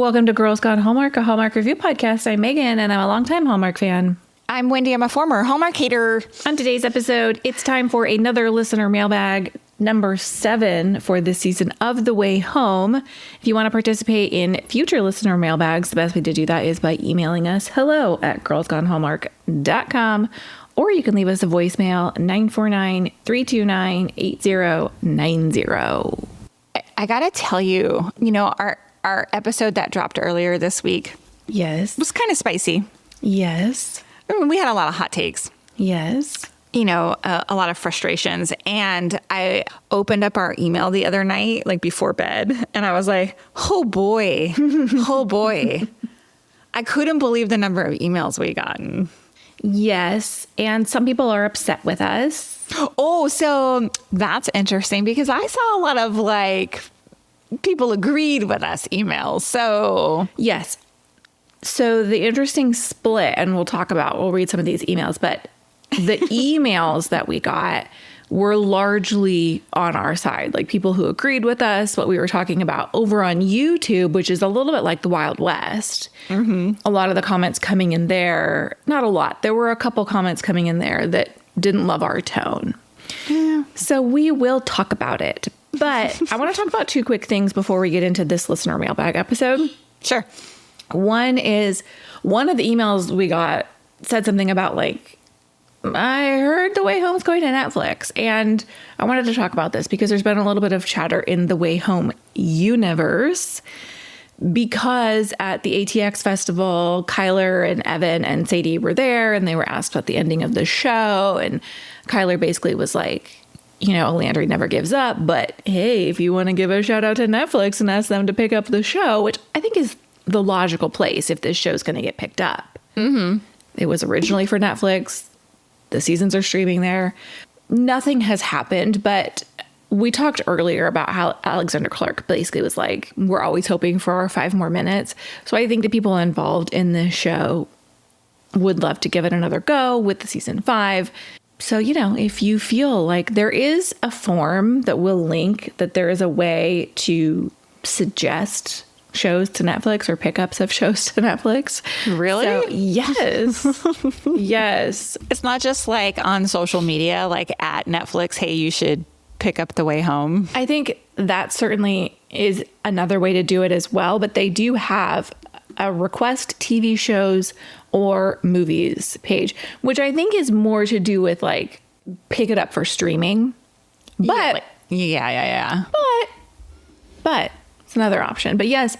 Welcome to Girls Gone Hallmark, a Hallmark review podcast. I'm Megan, and I'm a longtime Hallmark fan. I'm Wendy. I'm a former Hallmark hater. On today's episode, it's time for another listener mailbag, number 7 for this season of The Way Home. If you want to participate in future listener mailbags, the best way to do that is by emailing us hello@girlsgonehallmark.com, or you can leave us a voicemail, 949-329-8090. I gotta tell you, our episode that dropped earlier this week Yes. was kind of spicy. Yes. I mean, we had a lot of hot takes. Yes. A lot of frustrations. And I opened up our email the other night, like before bed, and I was like, oh boy, oh boy. I couldn't believe the number of emails we gotten. Yes. And some people are upset with us. Oh, so that's interesting because I saw a lot of people agreed with us emails. So Yes. So the interesting split, and we'll read some of these emails, but the emails that we got were largely on our side, like people who agreed with us, what we were talking about. Over on YouTube, which is a little bit like the Wild West, a lot of the comments coming in there, not a lot, there were a couple comments coming in there that didn't love our tone. Yeah. So we will talk about it. But I want to talk about 2 quick things before we get into this listener mailbag episode. Sure. One is, one of the emails we got said something about I heard The Way Home's going to Netflix. And I wanted to talk about this because there's been a little bit of chatter in the Way Home universe, because at the ATX festival, Kyler and Evan and Sadie were there and they were asked about the ending of the show. And Kyler basically was like, Landry never gives up, but hey, if you want to give a shout out to Netflix and ask them to pick up the show, which I think is the logical place if this show's going to get picked up. Mm-hmm. It was originally for Netflix. The seasons are streaming there. Nothing has happened, but we talked earlier about how Alexander Clark basically was like, we're always hoping for our 5 more minutes. So I think the people involved in this show would love to give it another go with the season 5. So, if you feel like there is a form that will link that there is a way to suggest shows to Netflix or pickups of shows to Netflix. Really? So, yes. Yes. It's not just on social media, at Netflix, hey, you should pick up The Way Home. I think that certainly is another way to do it as well, but they do have a request TV shows or movies page, which I think is more to do with pick it up for streaming. But yeah. But it's another option. But yes,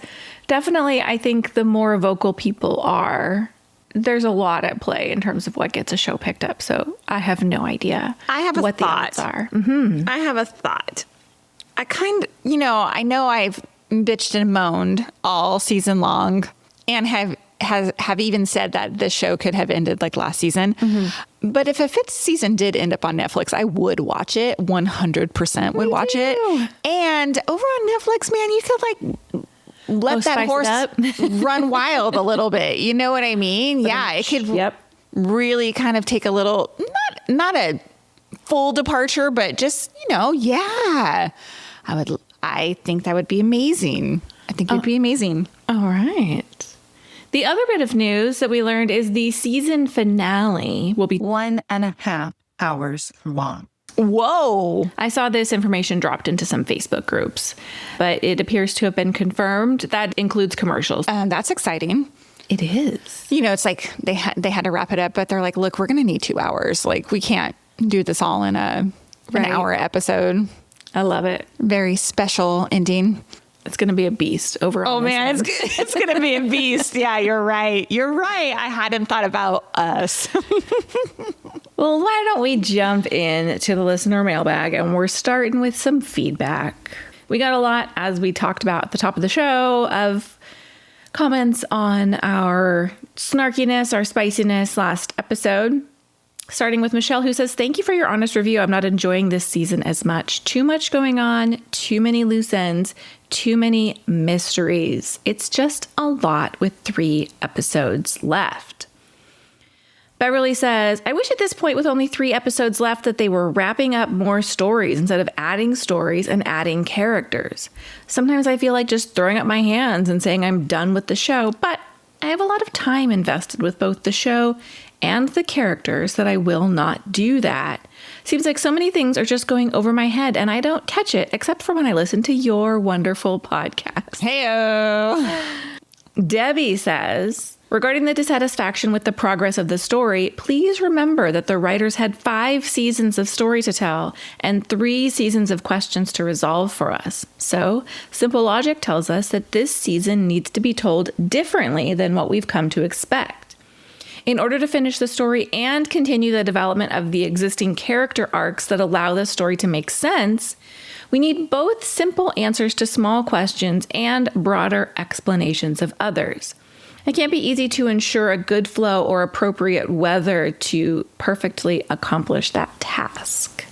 definitely, I think the more vocal people are, there's a lot at play in terms of what gets a show picked up. So I have no idea. I have what the odds are. Mm-hmm. I have a thought. I I know I've bitched and moaned all season long and have even said that this show could have ended last season. Mm-hmm. But if a 5th season did end up on Netflix, I would watch it. 100% would watch it. And over on Netflix, man, you could let that horse run wild a little bit. You know what I mean? Yeah, it could really kind of take a little, not a full departure, but just, I think that would be amazing. I think it would be amazing. All right. The other bit of news that we learned is the season finale will be 1.5 hours long. Whoa. I saw this information dropped into some Facebook groups, but it appears to have been confirmed. That includes commercials. That's exciting. It is. It's they had to wrap it up, but they're like, look, we're going to need 2 hours. We can't do this all in an hour episode. I love it. Very special ending. It's going to be a beast overall. Oh, man, it's going to be a beast. Yeah, you're right. I hadn't thought about us. Well, why don't we jump in to the listener mailbag, and we're starting with some feedback. We got a lot, as we talked about at the top of the show, of comments on our snarkiness, our spiciness last episode. Starting with Michelle, who says, thank you for your honest review. I'm not enjoying this season as much. Too much going on, too many loose ends, too many mysteries. It's just a lot with 3 episodes left. Beverly says, I wish at this point with only 3 episodes left that they were wrapping up more stories instead of adding stories and adding characters. Sometimes I feel like just throwing up my hands and saying I'm done with the show, but I have a lot of time invested with both the show and the characters that I will not do that. Seems like so many things are just going over my head and I don't catch it except for when I listen to your wonderful podcast. Heyo. Debbie says, regarding the dissatisfaction with the progress of the story, please remember that the writers had 5 seasons of story to tell and 3 seasons of questions to resolve for us. So, simple logic tells us that this season needs to be told differently than what we've come to expect. In order to finish the story and continue the development of the existing character arcs that allow the story to make sense, we need both simple answers to small questions and broader explanations of others. It can't be easy to ensure a good flow or appropriate weather to perfectly accomplish that task.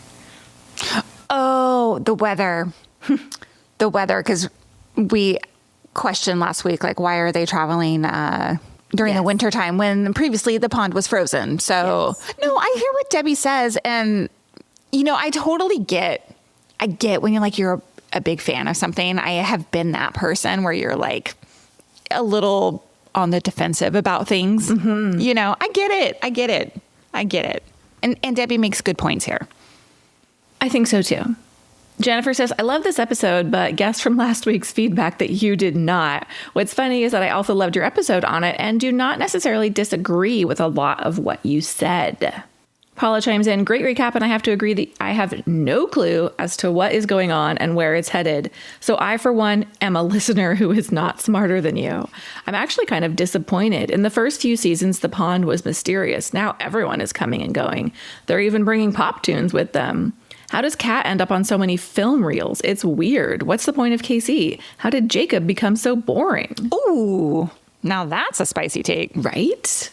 Oh, the weather. The weather, because we questioned last week, like, why are they traveling during the winter time when previously the pond was frozen? So, no, I hear what Debbie says. And, you know, I totally get when you're like, you're a big fan of something. I have been that person where you're like a little on the defensive about things. Mm-hmm. You know, I get it. And Debbie makes good points here. I think so too. Jennifer says, I love this episode, but guess from last week's feedback that you did not. What's funny is that I also loved your episode on it and do not necessarily disagree with a lot of what you said. Paula chimes in, great recap, and I have to agree that I have no clue as to what is going on and where it's headed. So I, for one, am a listener who is not smarter than you. I'm actually kind of disappointed. In the first few seasons, the pond was mysterious. Now everyone is coming and going. They're even bringing pop tunes with them. How does Kat end up on so many film reels? It's weird. What's the point of Casey? How did Jacob become so boring? Ooh, now that's a spicy take. Right?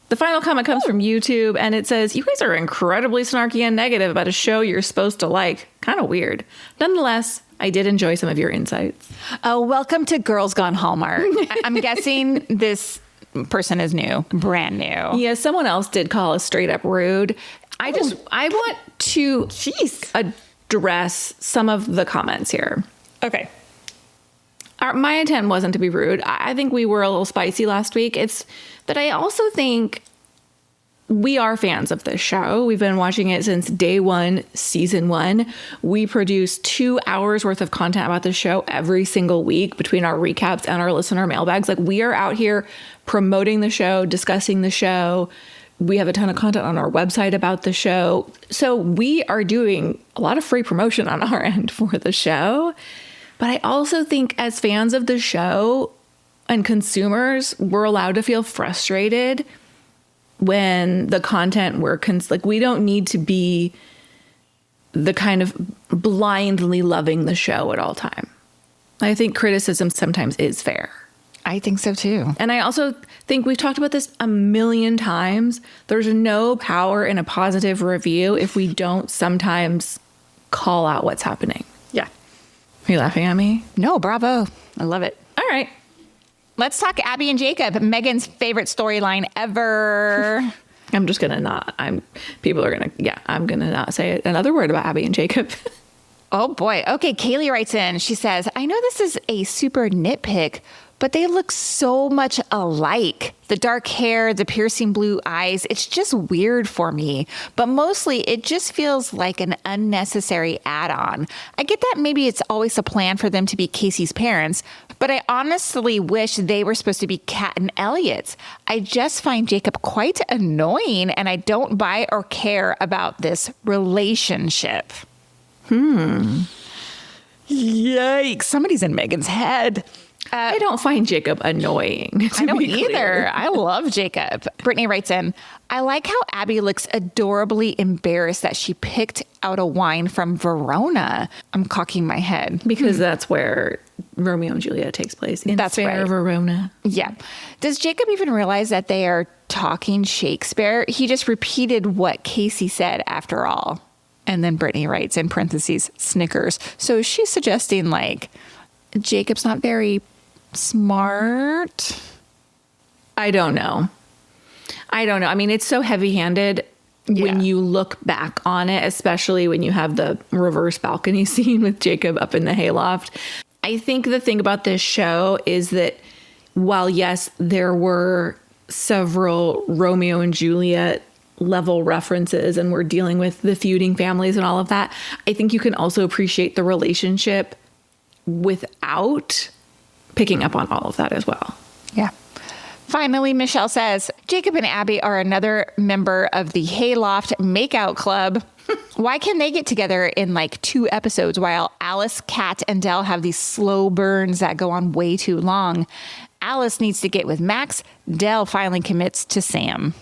The final comment comes from YouTube, and it says, you guys are incredibly snarky and negative about a show you're supposed to like. Kind of weird. Nonetheless, I did enjoy some of your insights. Oh, welcome to Girls Gone Hallmark. I'm guessing this person is new, brand new. Yeah, someone else did call us straight up rude. I want to address some of the comments here. Okay. My intent wasn't to be rude. I think we were a little spicy last week. But I also think we are fans of this show. We've been watching it since day 1, season 1. We produce 2 hours worth of content about the show every single week between our recaps and our listener mailbags. Like, we are out here promoting the show, discussing the show. We have a ton of content on our website about the show. So we are doing a lot of free promotion on our end for the show. But I also think as fans of the show and consumers, we're allowed to feel frustrated when the content we don't need to be the kind of blindly loving the show at all time. I think criticism sometimes is fair. I think so too. And I also think we've talked about this a million times. There's no power in a positive review if we don't sometimes call out what's happening. Yeah. Are you laughing at me? No, bravo. I love it. All right. Let's talk Abby and Jacob, Megan's favorite storyline ever. I'm just going to not. I'm going to not say another word about Abby and Jacob. Oh boy. Okay. Kaylee writes in, she says, I know this is a super nitpick, but they look so much alike. The dark hair, the piercing blue eyes, it's just weird for me. But mostly it just feels like an unnecessary add-on. I get that maybe it's always a plan for them to be Casey's parents, but I honestly wish they were supposed to be Kat and Elliot's. I just find Jacob quite annoying, and I don't buy or care about this relationship. Yikes. Somebody's in Megan's head. I don't find Jacob annoying. I don't either. I love Jacob. Brittany writes in, I like how Abby looks adorably embarrassed that she picked out a wine from Verona. I'm cocking my head. Because that's where Romeo and Juliet takes place. In fair Verona. Yeah. Does Jacob even realize that they are talking Shakespeare? He just repeated what Casey said after all. And then Brittany writes in parentheses, Snickers. So she's suggesting like, Jacob's not very smart. I don't know. I don't know. I mean, it's so heavy-handed when you look back on it, especially when you have the reverse balcony scene with Jacob up in the hayloft. I think the thing about this show is that while, yes, there were several Romeo and Juliet level references and we're dealing with the feuding families and all of that, I think you can also appreciate the relationship without picking up on all of that as well. Yeah. Finally, Michelle says, Jacob and Abby are another member of the Hayloft Makeout Club. Why can they get together in like 2 episodes while Alice, Kat, and Del have these slow burns that go on way too long? Alice needs to get with Max. Del finally commits to Sam.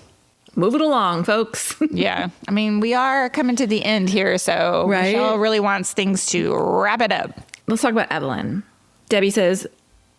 Move it along, folks. Yeah. I mean, we are coming to the end here, so right? Michelle really wants things to wrap it up. Let's talk about Evelyn. Debbie says,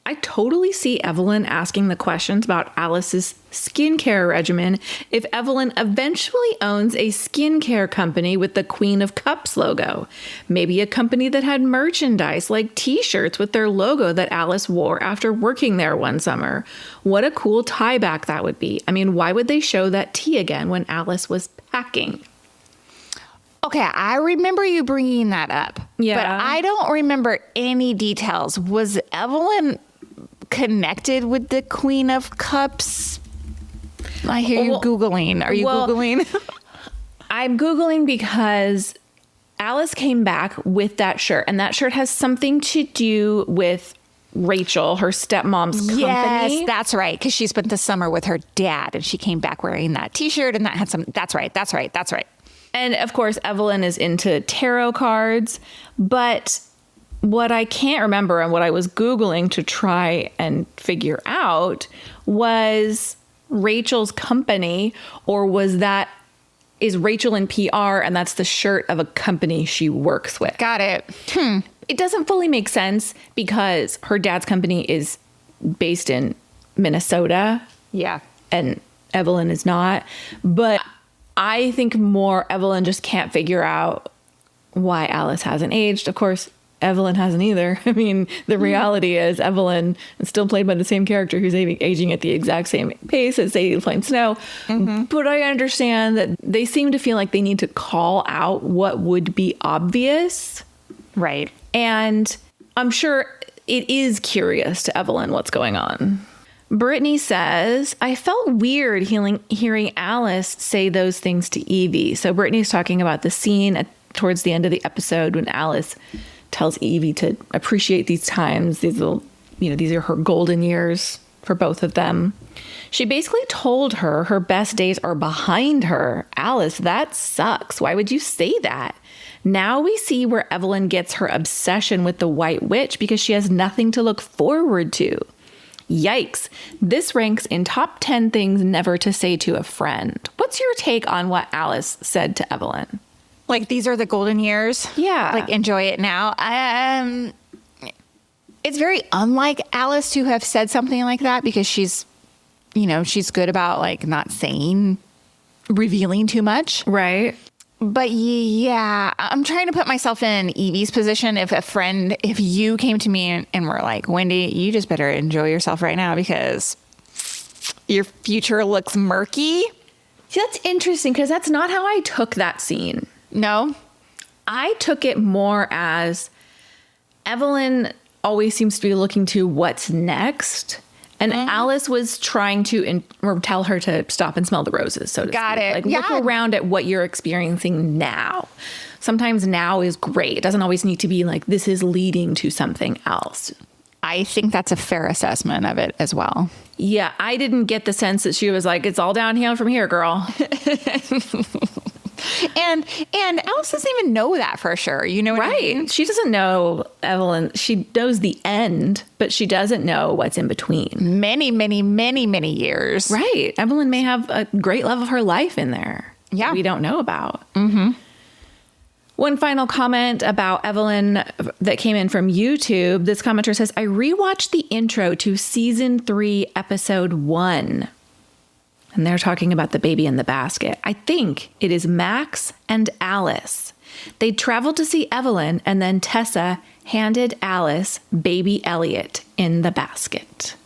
I totally see Evelyn asking the questions about Alice's skincare regimen if Evelyn eventually owns a skincare company with the Queen of Cups logo. Maybe a company that had merchandise like t-shirts with their logo that Alice wore after working there one summer. What a cool tie back that would be. I mean, why would they show that tea again when Alice was packing? Okay, I remember you bringing that up. Yeah. But I don't remember any details. Was Evelyn connected with the Queen of Cups? I hear you Googling. Are you Googling? I'm Googling because Alice came back with that shirt, and that shirt has something to do with Rachel, her stepmom's company. Yes, that's right, because she spent the summer with her dad, and she came back wearing that t-shirt, and that had some... That's right. And of course, Evelyn is into tarot cards, but what I can't remember and what I was Googling to try and figure out was Rachel's company, or is Rachel in PR and that's the shirt of a company she works with? Got it. It doesn't fully make sense because her dad's company is based in Minnesota. Yeah. And Evelyn is not. But I think more Evelyn just can't figure out why Alice hasn't aged. Of course, Evelyn hasn't either. I mean, the reality is Evelyn is still played by the same character who's aging at the exact same pace as Sadie the Flame Snow. But I understand that they seem to feel like they need to call out what would be obvious. Right. And I'm sure it is curious to Evelyn what's going on. Brittany says, I felt weird hearing Alice say those things to Evie. So Brittany's talking about the scene towards the end of the episode when Alice tells Evie to appreciate these times. These are her golden years for both of them. She basically told her her best days are behind her. Alice, that sucks. Why would you say that? Now we see where Evelyn gets her obsession with the White Witch because she has nothing to look forward to. Yikes. This ranks in top 10 things never to say to a friend. What's your take on what Alice said to Evelyn? Like, these are the golden years? Yeah. Like, enjoy it now. It's very unlike Alice to have said something like that because she's good about, like, not revealing too much. Right. But yeah, I'm trying to put myself in Evie's position. If you came to me and were like, Wendy, you just better enjoy yourself right now because your future looks murky. See, that's interesting because that's not how I took that scene. No? I took it more as Evelyn always seems to be looking to what's next. And Alice was trying to tell her to stop and smell the roses, so to Got speak. it. Like, look around at what you're experiencing now. Sometimes now is great. It doesn't always need to be like this is leading to something else. I think that's a fair assessment of it as well. Yeah, I didn't get the sense that she was like, it's all downhill from here, girl. And Alice doesn't even know that for sure. You know what I mean? She doesn't know, Evelyn. She knows the end, but she doesn't know what's in between. Many, many, many, many years. Right. Evelyn may have a great love of her life in there. Yeah. We don't know about. One final comment about Evelyn that came in from YouTube. This commenter says, I rewatched the intro to season 3, episode 1. And they're talking about the baby in the basket. I think it is Max and Alice. They traveled to see Evelyn, and then Tessa handed Alice baby Elliot in the basket.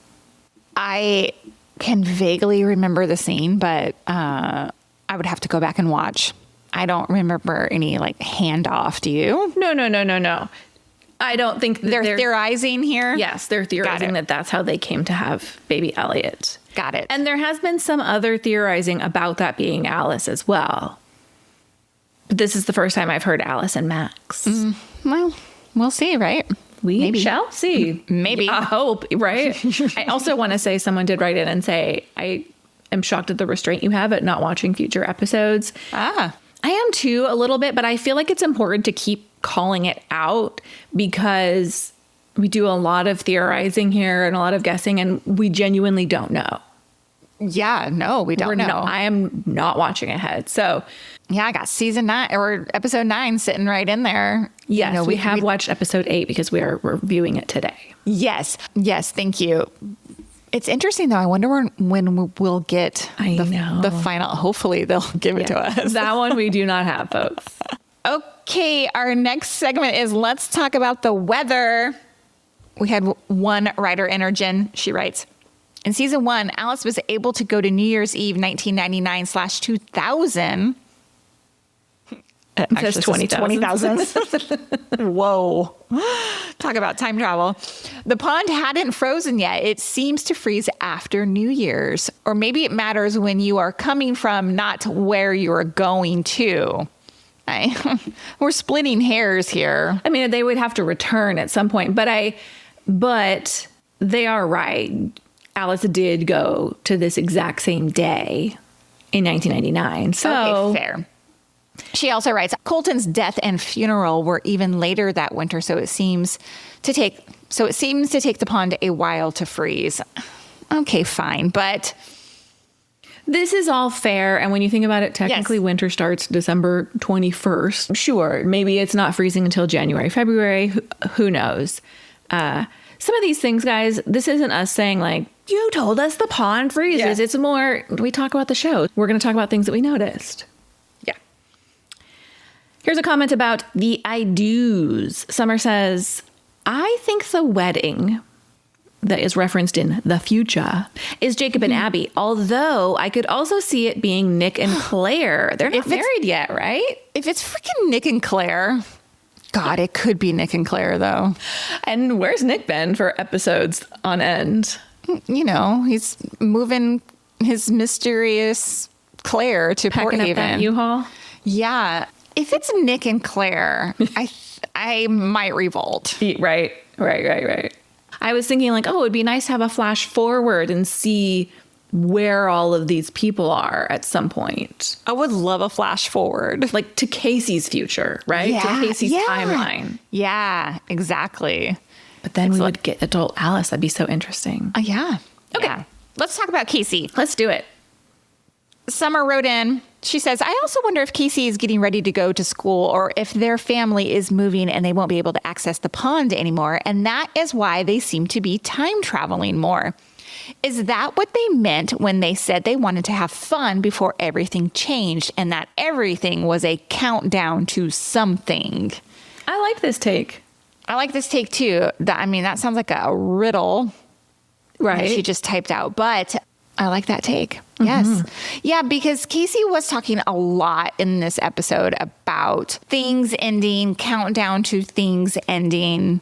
I can vaguely remember the scene, but I would have to go back and watch. I don't remember any like handoff. Do you? No. I don't think that They're theorizing here. Yes, they're theorizing that that's how they came to have baby Elliot. Got it. And there has been some other theorizing about that being Alice as well. But this is the first time I've heard Alice and Max. Well, we'll see, right? We shall see. Maybe. I hope, right? I also want to say someone did write in and say, I am shocked at the restraint you have at not watching future episodes. I am too, a little bit, but I feel like it's important to keep calling it out because we do a lot of theorizing here and a lot of guessing, and we genuinely don't know. Yeah, no, we don't know. I am not watching ahead. So, yeah, I got season 9 or episode 9 sitting right in there. Yes, we have watched episode 8 because we are reviewing it today. Yes, thank you. It's interesting, though. I wonder when we'll get the final. Hopefully, they'll give it to us. That one we do not have, folks. Okay, our next segment is Let's Talk About the Weather. We had one writer enter, Jen. She writes, in season 1, Alice was able to go to New Year's Eve 1999/2000. It says 20,000. Whoa. Talk about time travel. The pond hadn't frozen yet. It seems to freeze after New Year's. Or maybe it matters when you are coming from, not where you're going to. We're splitting hairs here. I mean, they would have to return at some point, but they are right. Alice did go to this exact same day in 1999. So okay, fair. She also writes, Colton's death and funeral were even later that winter, so it seems to take the pond a while to freeze. Okay, fine, but this is all fair. And when you think about it, technically winter starts December 21st. Sure, maybe it's not freezing until January, February. Who knows? Some of these things, guys, this isn't us saying like, you told us the pond freezes. Yeah. It's more, we talk about the show. We're going to talk about things that we noticed. Yeah. Here's a comment about the I do's. Summer says, I think the wedding that is referenced in the future is Jacob and Abby. Although I could also see it being Nick and Claire. They're not married yet, right? If it's freaking Nick and Claire, God, it could be Nick and Claire though. And where's Nick been for episodes on end? You know, he's moving his mysterious Claire to Port Haven. Up that U-Haul? Yeah. If it's Nick and Claire, I might revolt. Right. I was thinking like, oh, it'd be nice to have a flash forward and see where all of these people are at some point. I would love a flash forward. Like to Casey's future, right? Yeah, to Casey's timeline. Yeah, exactly. But then we would get adult Alice. That'd be so interesting. Yeah. Okay. Yeah. Let's talk about Casey. Let's do it. Summer wrote in. She says, I also wonder if Casey is getting ready to go to school or if their family is moving and they won't be able to access the pond anymore. And that is why they seem to be time traveling more. Is that what they meant when they said they wanted to have fun before everything changed and that everything was a countdown to something? I like this take. I like this take too. That sounds like a riddle. Right. She just typed out, but I like that take. Yes. Mm-hmm. Yeah, because Casey was talking a lot in this episode about things ending, countdown to things ending,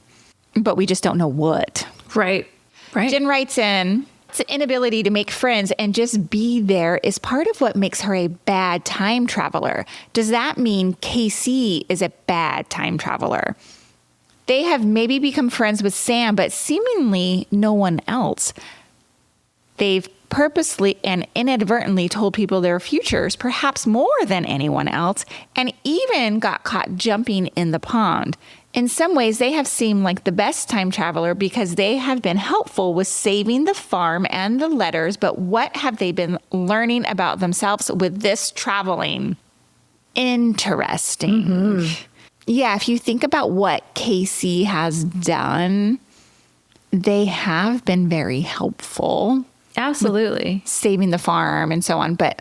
but we just don't know what. Right. Jen writes in, it's an inability to make friends and just be there is part of what makes her a bad time traveler. Does that mean Casey is a bad time traveler? They have maybe become friends with Sam, but seemingly no one else. They've purposely and inadvertently told people their futures, perhaps more than anyone else, and even got caught jumping in the pond. In some ways, they have seemed like the best time traveler because they have been helpful with saving the farm and the letters, but what have they been learning about themselves with this traveling? Interesting. Mm-hmm. Yeah, if you think about what Casey has done, they have been very helpful. Absolutely. Saving the farm and so on. But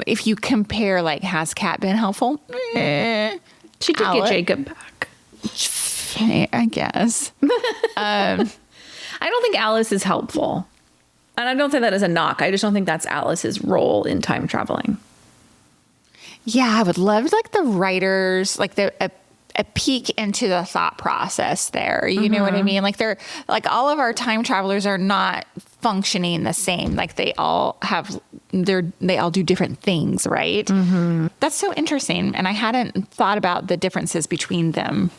if you compare, like, has Kat been helpful? She did get Jacob back. I guess. I don't think Alice is helpful. And I don't say that as a knock. I just don't think that's Alice's role in time traveling. Yeah, I would love like the writers, like a peek into the thought process there. You know what I mean? Like they're like all of our time travelers are not functioning the same. Like they all do different things, right? That's so interesting. And I hadn't thought about the differences between them.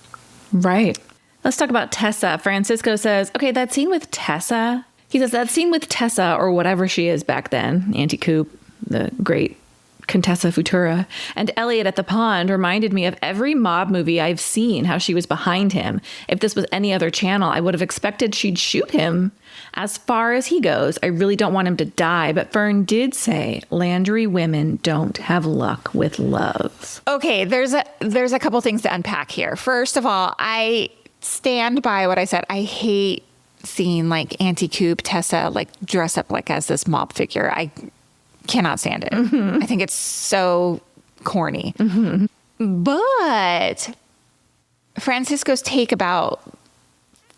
Right. Let's talk about Tessa. Francisco says, okay, that scene with Tessa. He says that scene with Tessa, or whatever she is back then, Auntie Coop, the great Contessa Futura, and Elliot at the pond reminded me of every mob movie I've seen, how she was behind him. If this was any other channel, I would have expected she'd shoot him. As far as he goes, I really don't want him to die, but Fern did say Landry women don't have luck with love. Okay, there's a couple things to unpack here. First of all, I stand by what I said. I hate seeing like Auntie Coop, Tessa, like dress up like as this mob figure. I cannot stand it. I think it's so corny. But Francisco's take about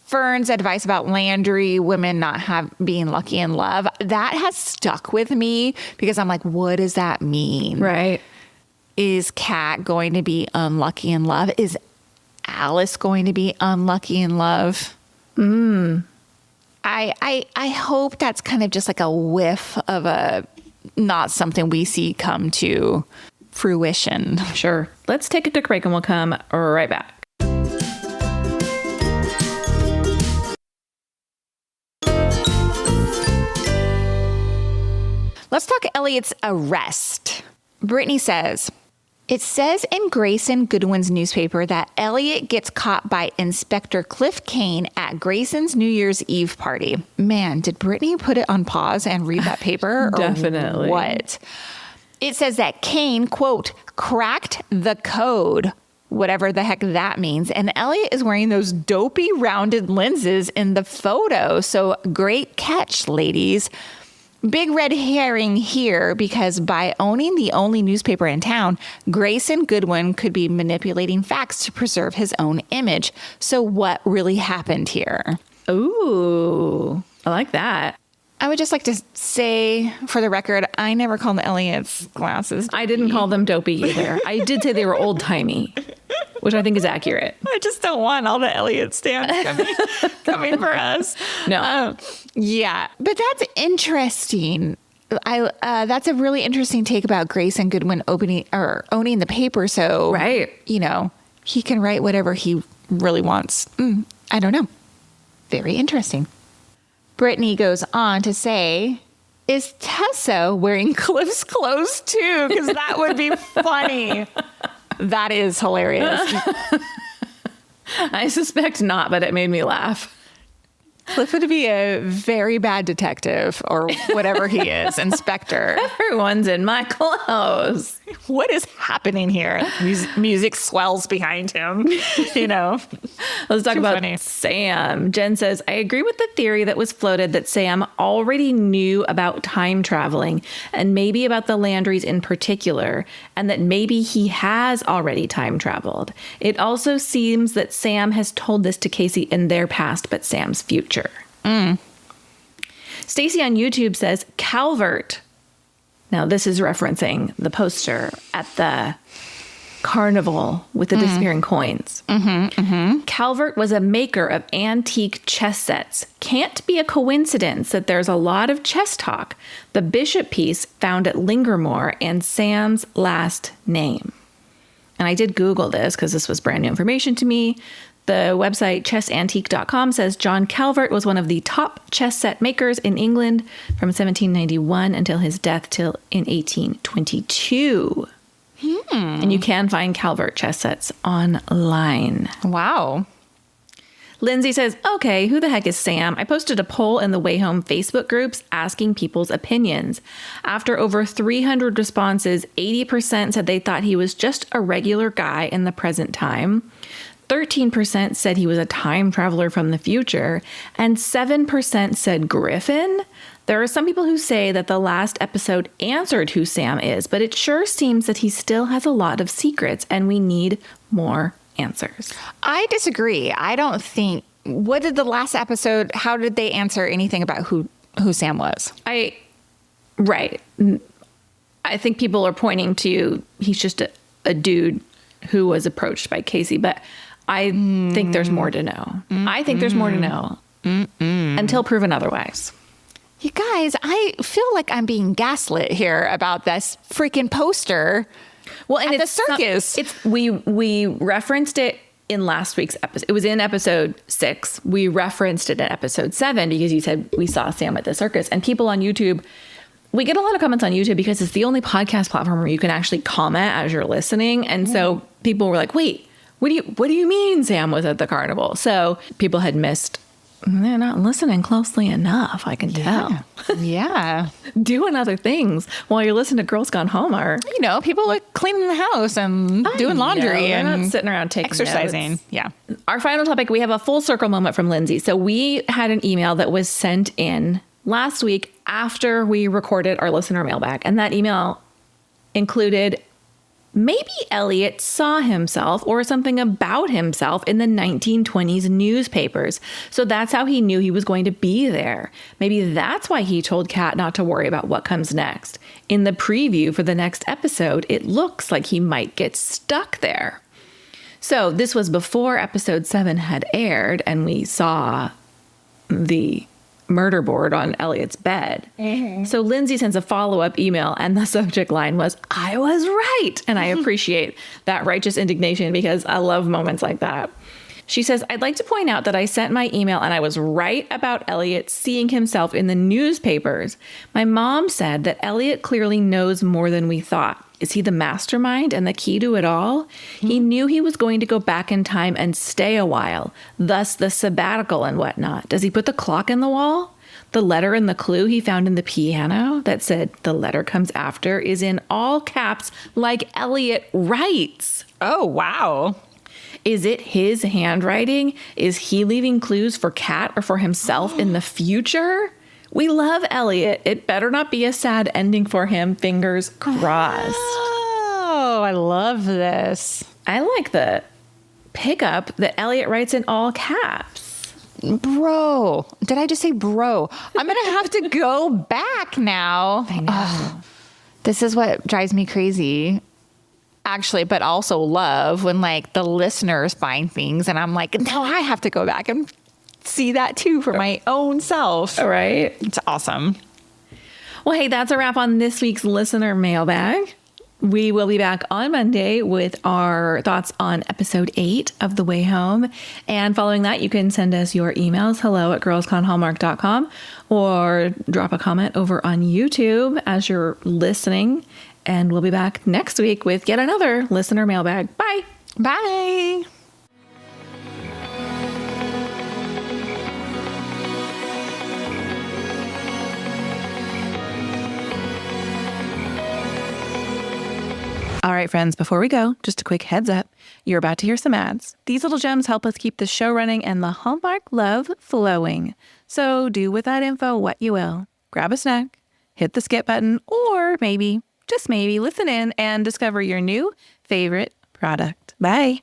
Fern's advice about Landry women not being lucky in love, that has stuck with me because I'm like, what does that mean? Right. Is Kat going to be unlucky in love? Is Alice going to be unlucky in love? I hope that's kind of just like a whiff of not something we see come to fruition. Sure. Let's take a quick break and we'll come right back. Let's talk Elliot's arrest. Brittany says, it says in Grayson Goodwin's newspaper that Elliot gets caught by Inspector Cliff Kane at Grayson's New Year's Eve party. Man, did Brittany put it on pause and read that paper? Definitely. Or what? It says that Kane, quote, cracked the code, whatever the heck that means. And Elliot is wearing those dopey rounded lenses in the photo. So great catch, ladies. Big red herring here, because by owning the only newspaper in town, Grayson Goodwin could be manipulating facts to preserve his own image. So what really happened here? Ooh, I like that. I would just like to say, for the record, I never called Elliot's glasses dopey. I didn't call them dopey either. I did say they were old-timey, which I think is accurate. I just don't want all the Elliot stands coming for us. No. Yeah, but that's interesting. That's a really interesting take about Grayson Goodwin owning the paper. So, right, you know, he can write whatever he really wants. I don't know. Very interesting. Brittany goes on to say, is Tessa wearing Cliff's clothes too? Because that would be funny. That is hilarious. I suspect not, but it made me laugh. Cliff would be a very bad detective or whatever he is, inspector. Everyone's in my clothes. What is happening here? Music swells behind him, you know. Let's talk about funny. Sam. Jen says, I agree with the theory that was floated that Sam already knew about time traveling and maybe about the Landrys in particular, and that maybe he has already time traveled. It also seems that Sam has told this to Casey in their past, but Sam's future. Stacy on YouTube says, Calvert. Now, this is referencing the poster at the carnival with the disappearing coins. Calvert was a maker of antique chess sets. Can't be a coincidence that there's a lot of chess talk. The bishop piece found at Lingermore and Sam's last name. And I did Google this because this was brand new information to me. The website chessantique.com says John Calvert was one of the top chess set makers in England from 1791 until his death in 1822. And you can find Calvert chess sets online. Wow. Lindsay says, okay, who the heck is Sam? I posted a poll in the Way Home Facebook groups asking people's opinions. After over 300 responses, 80% said they thought he was just a regular guy in the present time. 13% said he was a time traveler from the future, and 7% said Griffin. There are some people who say that the last episode answered who Sam is, but it sure seems that he still has a lot of secrets, and we need more answers. I disagree. I don't think... What did the last episode... How did they answer anything about who who Sam was. Right. I think people are pointing to he's just a dude who was approached by Casey, but I think there's more to know. I think there's more to know until proven otherwise. You guys, I feel like I'm being gaslit here about this freaking poster. Well, and at the circus. We referenced it in last week's episode. It was in episode 6. We referenced it in episode 7 because you said we saw Sam at the circus, and people on YouTube. We get a lot of comments on YouTube because it's the only podcast platform where you can actually comment as you're listening. And so people were like, wait, what do you mean Sam was at the carnival? So people had missed. They're not listening closely enough, I can tell. Yeah. Doing other things while you're listening to Girls Gone Hallmark. You know, people like cleaning the house and doing laundry and not sitting around taking exercising. Notes. Yeah. Our final topic, we have a full circle moment from Lindsay. So we had an email that was sent in last week after we recorded our listener mailbag. And that email included maybe Elliot saw himself or something about himself in the 1920s newspapers. So that's how he knew he was going to be there. Maybe that's why he told Kat not to worry about what comes next. In the preview for the next episode, it looks like he might get stuck there. So this was before episode 7 had aired and we saw the murder board on Elliot's bed. So Lindsay sends a follow-up email and the subject line was, I was right. And I appreciate that righteous indignation because I love moments like that. She says, I'd like to point out that I sent my email and I was right about Elliot seeing himself in the newspapers. My mom said that Elliot clearly knows more than we thought. Is he the mastermind and the key to it all? He knew he was going to go back in time and stay a while, thus the sabbatical and whatnot. Does he put the clock in the wall? The letter and the clue he found in the piano that said the letter comes after is in all caps like Elliot writes. Oh, wow. Is it his handwriting? Is he leaving clues for Kat or for himself in the future? We love Elliot. It better not be a sad ending for him. Fingers crossed. Oh, I love this. I like the pickup that Elliot writes in all caps. Bro. Did I just say bro? I'm going to have to go back now. I know. This is what drives me crazy. Actually, but also love when like the listeners find things and I'm like, now I have to go back and see that too for my own self. All right. It's awesome. Well, hey, that's a wrap on this week's listener mailbag. We will be back on Monday with our thoughts on episode 8 of The Way Home. And following that, you can send us your emails, hello@girlsgonehallmark.com, or drop a comment over on YouTube as you're listening. And we'll be back next week with yet another listener mailbag. Bye. Bye. All right, friends, before we go, just a quick heads up. You're about to hear some ads. These little gems help us keep the show running and the Hallmark love flowing. So do with that info what you will. Grab a snack, hit the skip button, or maybe, just maybe, listen in and discover your new favorite product. Bye.